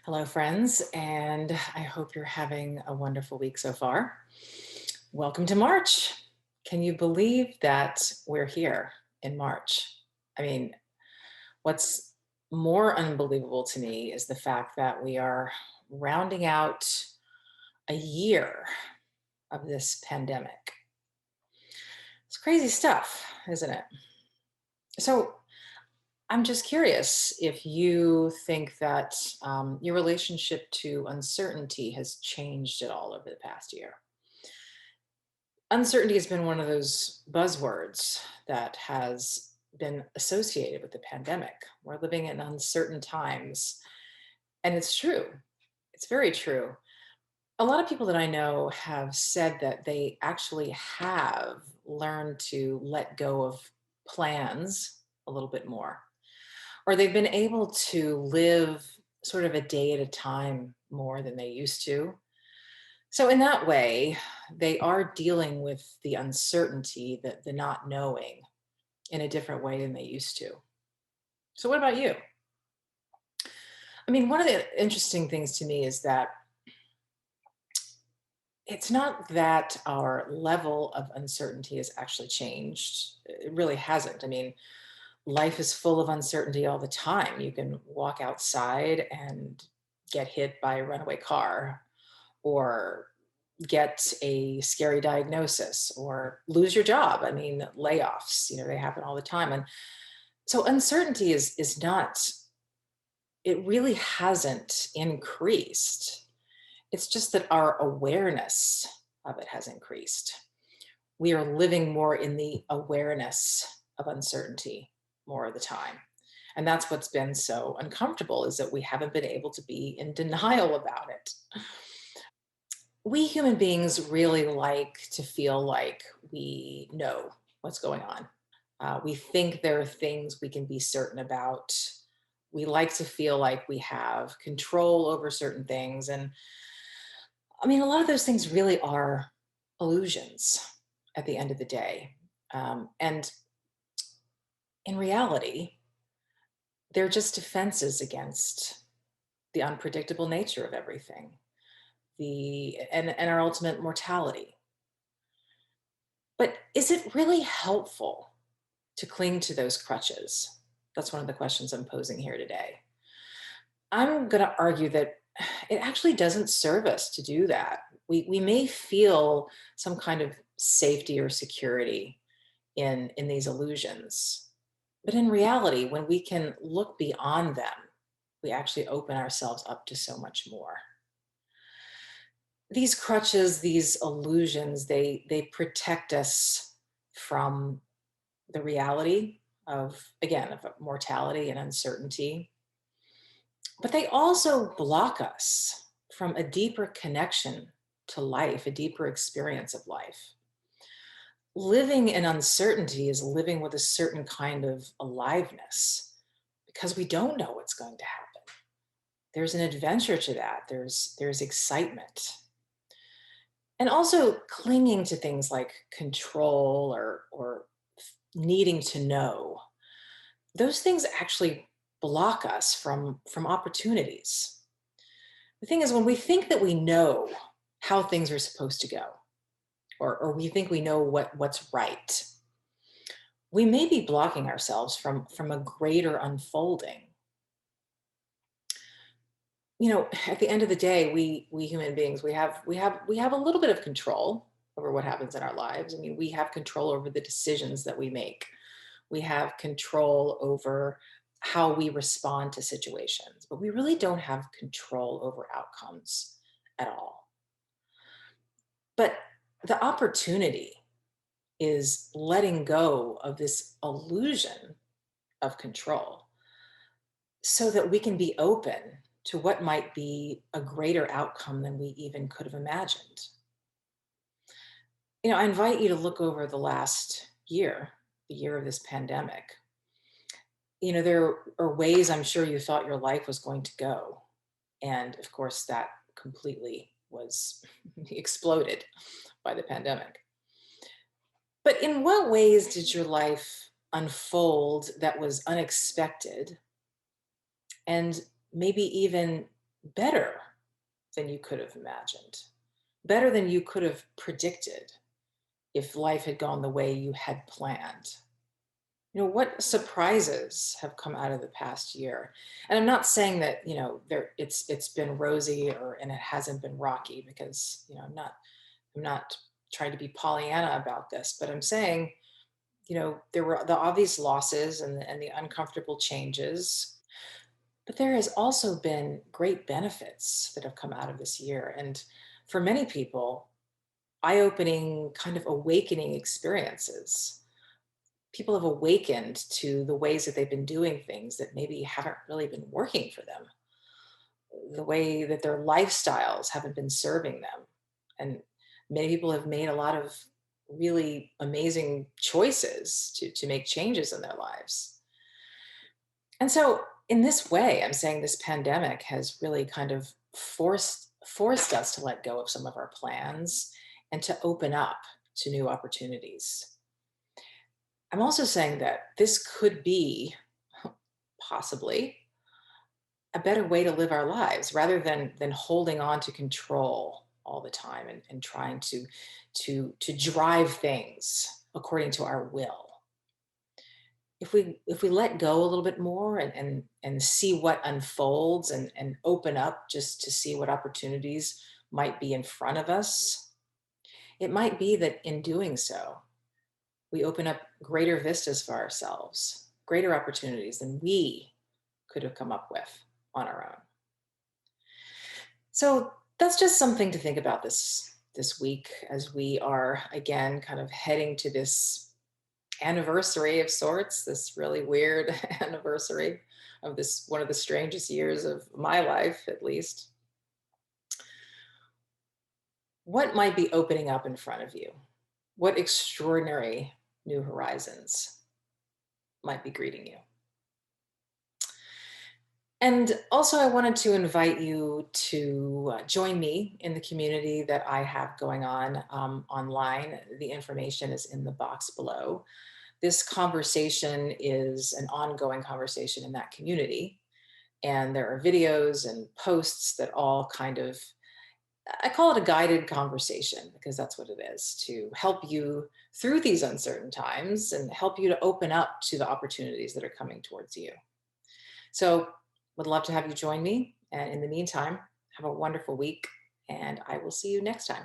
Hello, friends, and I hope you're having a wonderful week so far. Welcome to March. Can you believe that we're here in March? I mean, what's more unbelievable to me is the fact that we are rounding out a year of this pandemic. It's crazy stuff, isn't it? So, I'm just curious if you think that your relationship to uncertainty has changed at all over the past year. Uncertainty has been one of those buzzwords that has been associated with the pandemic. We're living in uncertain times, and it's true. It's very true. A lot of people that I know have said that they actually have learned to let go of plans a little bit more, or they've been able to live sort of a day at a time more than they used to. So in that way, they are dealing with the uncertainty, the not knowing in a different way than they used to. So what about you? I mean, one of the interesting things to me is that it's not that our level of uncertainty has actually changed. It really hasn't. I mean, life is full of uncertainty all the time. You can walk outside and get hit by a runaway car, or get a scary diagnosis, or lose your job. I mean, layoffs, they happen all the time. And so uncertainty is not, it really hasn't increased. It's just that our awareness of it has increased. We are living more in the awareness of uncertainty more of the time. And that's what's been so uncomfortable, is that we haven't been able to be in denial about it. We human beings really like to feel like we know what's going on. We think there are things we can be certain about. We like to feel like we have control over certain things. And I mean, a lot of those things really are illusions at the end of the day. And in reality, they're just defenses against the unpredictable nature of everything, and our ultimate mortality. But is it really helpful to cling to those crutches? That's one of the questions I'm posing here today. I'm going to argue that it actually doesn't serve us to do that. We may feel some kind of safety or security in these illusions. But in reality, when we can look beyond them, we actually open ourselves up to so much more. These crutches, these illusions, they protect us from the reality of, again, of mortality and uncertainty. But they also block us from a deeper connection to life, a deeper experience of life. Living in uncertainty is living with a certain kind of aliveness, because we don't know what's going to happen. There's an adventure to that. There's excitement. And also clinging to things like control, or needing to know. Those things actually block us from opportunities. The thing is, when we think that we know how things are supposed to go, or we think we know what's right, we may be blocking ourselves from a greater unfolding. At the end of the day, we human beings, we have a little bit of control over what happens in our lives. I mean, we have control over the decisions that we make. We have control over how we respond to situations, but we really don't have control over outcomes at all. But the opportunity is letting go of this illusion of control, so that we can be open to what might be a greater outcome than we even could have imagined. I invite you to look over the last year, the year of this pandemic. There are ways I'm sure you thought your life was going to go. And of course, that completely was exploded by the pandemic. But in what ways did your life unfold that was unexpected, and maybe even better than you could have imagined, better than you could have predicted if life had gone the way you had planned. What surprises have come out of the past year? And I'm not saying that, it's been rosy and it hasn't been rocky, because, I'm not trying to be Pollyanna about this, but I'm saying, there were the obvious losses and the uncomfortable changes, but there has also been great benefits that have come out of this year. And for many people, eye-opening, kind of awakening experiences. People have awakened to the ways that they've been doing things that maybe haven't really been working for them, the way that their lifestyles haven't been serving them. And many people have made a lot of really amazing choices to make changes in their lives. And so, in this way, I'm saying this pandemic has really kind of forced us to let go of some of our plans and to open up to new opportunities. I'm also saying that this could be possibly a better way to live our lives, rather than holding on to control all the time, and trying to drive things according to our will. If we let go a little bit more, and see what unfolds, and open up just to see what opportunities might be in front of us, it might be that in doing so, we open up greater vistas for ourselves, greater opportunities than we could have come up with on our own. So that's just something to think about this week, as we are again kind of heading to this anniversary of sorts, this really weird anniversary of this one of the strangest years of my life, at least. What might be opening up in front of you? What extraordinary new horizons might be greeting you? And also, I wanted to invite you to join me in the community that I have going on online. The information is in the box below. This conversation is an ongoing conversation in that community. And there are videos and posts that all kind of, I call it a guided conversation, because that's what it is, to help you through these uncertain times and help you to open up to the opportunities that are coming towards you. So, would love to have you join me. And in the meantime, have a wonderful week, and I will see you next time.